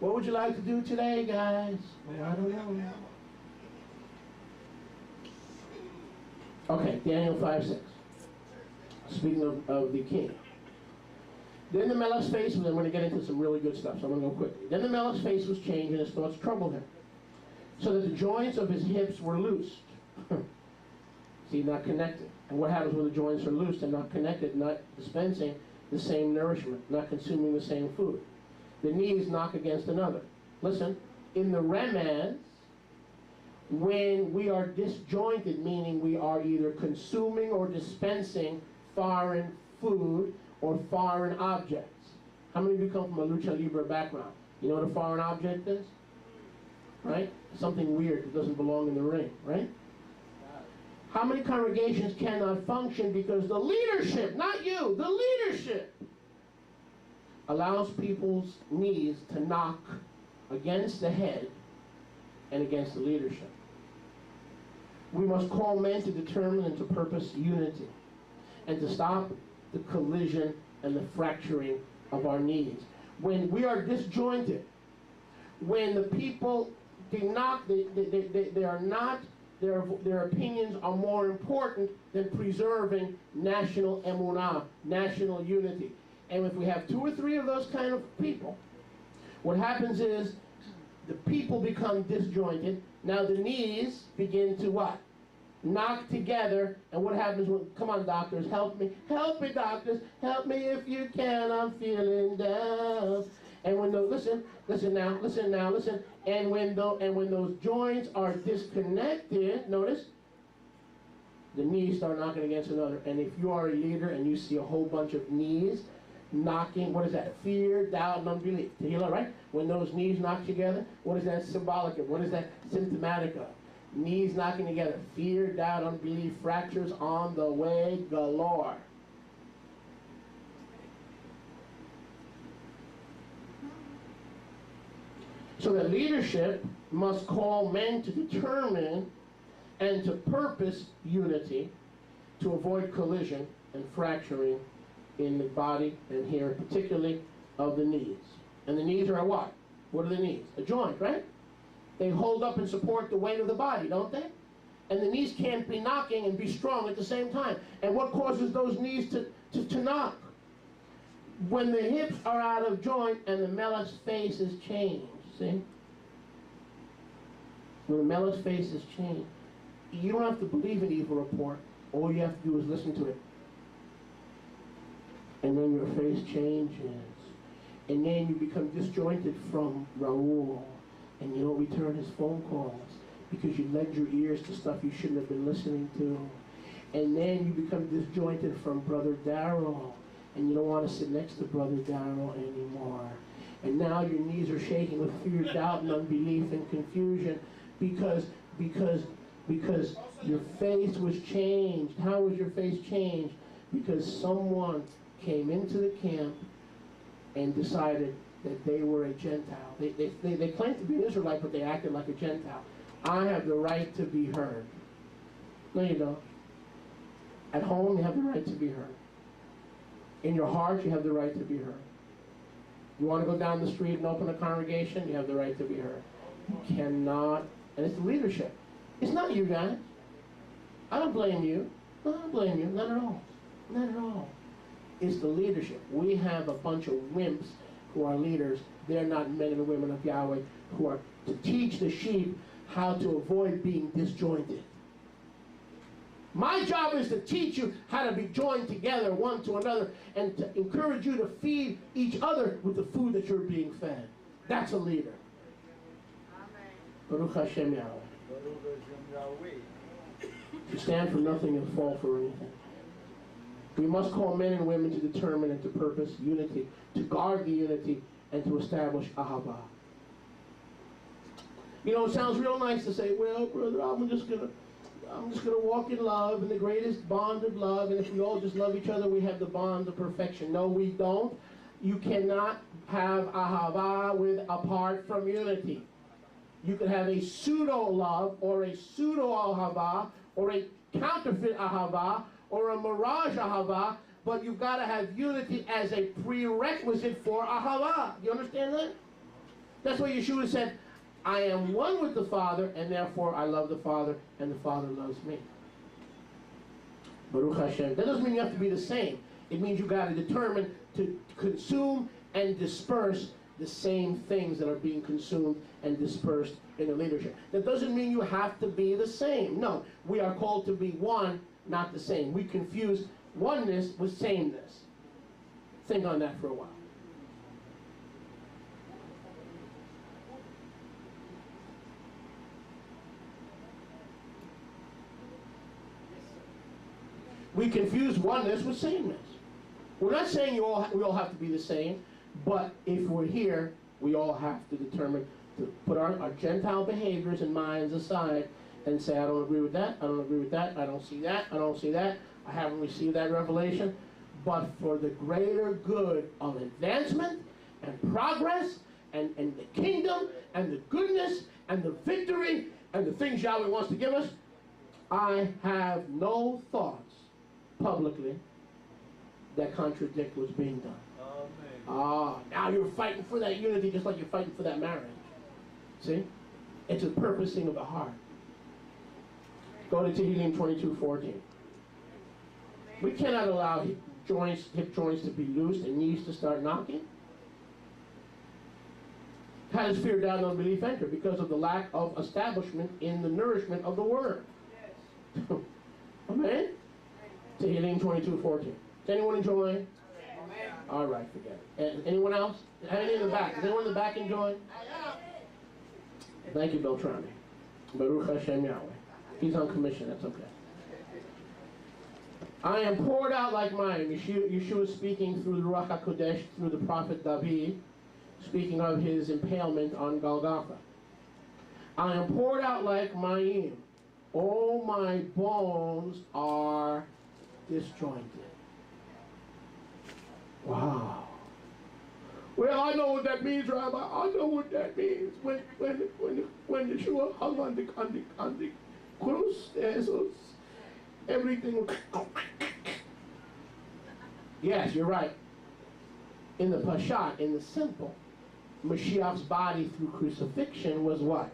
What would you like to do today, guys? Well, I don't know. Okay, Daniel 5:6. Speaking of the king. Then the Melech's face, and I'm going to get into some really good stuff, so I'm going to go quickly. Then the Melech's face was changed, and his thoughts troubled him, so that the joints of his hips were loosed. See, not connected. And what happens when the joints are loosed and not connected, not dispensing the same nourishment, not consuming the same food? The knees knock against another. Listen, in the remez, when we are disjointed, meaning we are either consuming or dispensing foreign food or foreign objects. How many of you come from a lucha libre background? You know what a foreign object is? Right? Something weird that doesn't belong in the ring, right? How many congregations cannot function because the leadership, not you, the leadership allows people's knees to knock against the head and against the leadership? We must call men to determine and to purpose unity and to stop the collision and the fracturing of our knees. When we are disjointed, when the people they are not, their opinions are more important than preserving national emunah, national unity. And if we have 2 or 3 of those kind of people, what happens is the people become disjointed. Now the knees begin to what? Knock together. And what happens when, come on doctors, help me doctors, help me if you can, I'm feeling down. And when those, listen now. And when those joints are disconnected, notice, the knees start knocking against another. And if you are a leader and you see a whole bunch of knees knocking, what is that? Fear, doubt, and unbelief. Tehillah, right? When those knees knock together, what is that symbolic of? What is that symptomatic of? Knees knocking together. Fear, doubt, unbelief, fractures on the way galore. So that leadership must call men to determine and to purpose unity to avoid collision and fracturing in the body and here, particularly of the knees. And the knees are what? What are the knees? A joint, right? They hold up and support the weight of the body, don't they? And the knees can't be knocking and be strong at the same time. And what causes those knees to knock? When the hips are out of joint and the Melech's face is changed. See? When the Melech's face is changed, you don't have to believe an evil report. All you have to do is listen to it. And then your face changes. And then you become disjointed from Raul. And you don't return his phone calls because you lend your ears to stuff you shouldn't have been listening to. And then you become disjointed from Brother Darrell. And you don't want to sit next to Brother Darrell anymore. And now your knees are shaking with fear, doubt, and unbelief and confusion because your face was changed. How was your face changed? Because someone came into the camp and decided that they were a Gentile. They claimed to be an Israelite, but they acted like a Gentile. I have the right to be heard. No, you don't. At home, you have the right to be heard. In your heart, you have the right to be heard. You want to go down the street and open a congregation, you have the right to be heard. You cannot, and it's the leadership. It's not you guys. I don't blame you. No, I don't blame you. Not at all. Not at all. It's the leadership. We have a bunch of wimps who are leaders. They're not men and women of Yahweh who are to teach the sheep how to avoid being disjointed. My job is to teach you how to be joined together one to another and to encourage you to feed each other with the food that you're being fed. That's a leader. Amen. Baruch Hashem Yahweh. Baruch Hashem Yahweh. To stand for nothing and fall for anything. We must call men and women to determine and to purpose unity, to guard the unity, and to establish Ahava. You know, it sounds real nice to say, well, brother, I'm just gonna walk in love, in the greatest bond of love, and if we all just love each other, we have the bond of perfection. No, we don't. You cannot have Ahava apart from unity. You can have a pseudo-love, or a pseudo-Ahava, or a counterfeit Ahava, or a mirage Ahava, but you've got to have unity as a prerequisite for Ahava. You understand that? That's why Yeshua said, I am one with the Father, and therefore I love the Father, and the Father loves me. Baruch Hashem. That doesn't mean you have to be the same. It means you got to determine to consume and disperse the same things that are being consumed and dispersed in the leadership. That doesn't mean you have to be the same. No, we are called to be one, not the same. We confuse oneness with sameness. Think on that for a while. We confuse oneness with sameness. We're not saying we all have to be the same, but if we're here, we all have to determine to put our Gentile behaviors and minds aside and say, I don't agree with that, I don't agree with that, I don't see that, I don't see that, I haven't received that revelation. But for the greater good of advancement and progress and the kingdom and the goodness and the victory and the things Yahweh wants to give us, I have no thoughts publicly that contradict what's being done. Now you're fighting for that unity just like you're fighting for that marriage. See? It's a purposing of the heart. Go to Tehillim 22:14. We cannot allow hip joints to be loosed and knees to start knocking. How does fear, doubt, and unbelief enter? Because of the lack of establishment in the nourishment of the word. Yes. Amen? Tehillim 22:14. Is anyone enjoying? Amen. All right, forget it. And anyone else? Any in the back? Is anyone in the back enjoying? Thank you, Beltrami. Baruch Hashem Yahweh. He's on commission, that's okay. I am poured out like mine. Yeshua speaking through the Ruach HaKodesh, through the prophet David, speaking of his impalement on Golgotha. I am poured out like mine. All my bones are disjointed. Wow. Well, I know what that means, Rabbi. I know what that means. When Yeshua hung on the cross, everything was... Yes, you're right. In the Pashat, in the simple, Mashiach's body through crucifixion was what?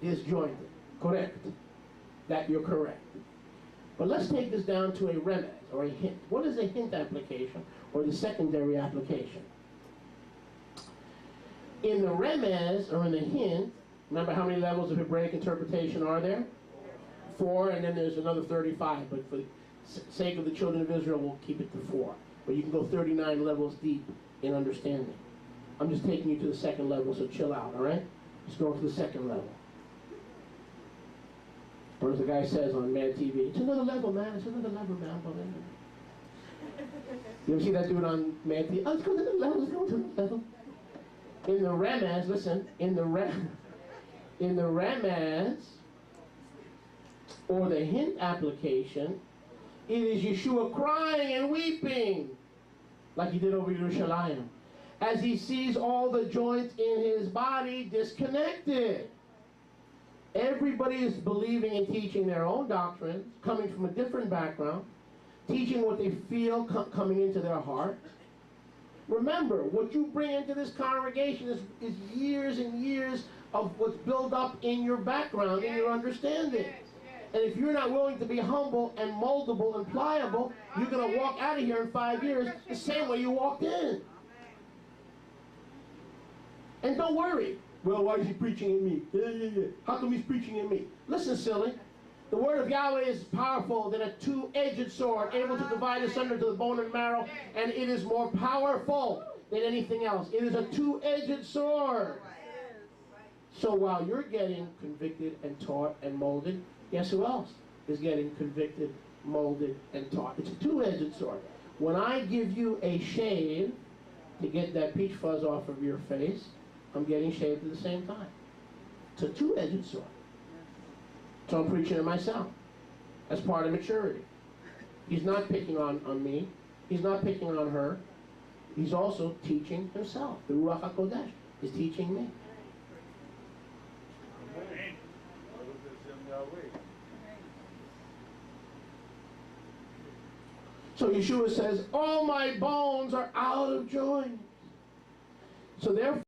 Disjointed. Correct. That you're correct. But let's take this down to a remez, or a hint. What is a hint application, or the secondary application? In the remez, or in the hint, remember how many levels of Hebraic interpretation are there? 4, and then there's another 35, but for the sake of the children of Israel, we'll keep it to 4. But you can go 39 levels deep in understanding. I'm just taking you to the second level, so chill out, all right? Just go to the second level. Or as the guy says on Mad TV, it's another level, man. It's another level, man. You ever see that dude on Mad TV? Oh, let's go to the level. Let's go to the level. In the remez, listen. In the remez, or the hint application, it is Yeshua crying and weeping, like he did over Yerushalayim, as he sees all the joints in his body disconnected. Everybody is believing and teaching their own doctrines, coming from a different background, teaching what they feel coming into their heart. Remember, what you bring into this congregation is years and years of what's built up in your background, in your understanding. And if you're not willing to be humble and moldable and pliable, you're going to walk out of here in 5 years the same way you walked in. And don't worry. Well, why is he preaching at me? How come he's preaching at me? Listen, silly. The word of Yahweh is powerful than a two-edged sword, able to divide asunder to the bone and marrow, and it is more powerful than anything else. It is a two-edged sword. So while you're getting convicted and taught and molded, guess who else is getting convicted, molded, and taught? It's a two-edged sword. When I give you a shave to get that peach fuzz off of your face, I'm getting shaved at the same time. It's a two-edged sword. So I'm preaching to myself. That's part of maturity. He's not picking on me. He's not picking on her. He's also teaching himself. The Ruach HaKodesh is teaching me. So Yeshua says, all my bones are out of joint. So therefore,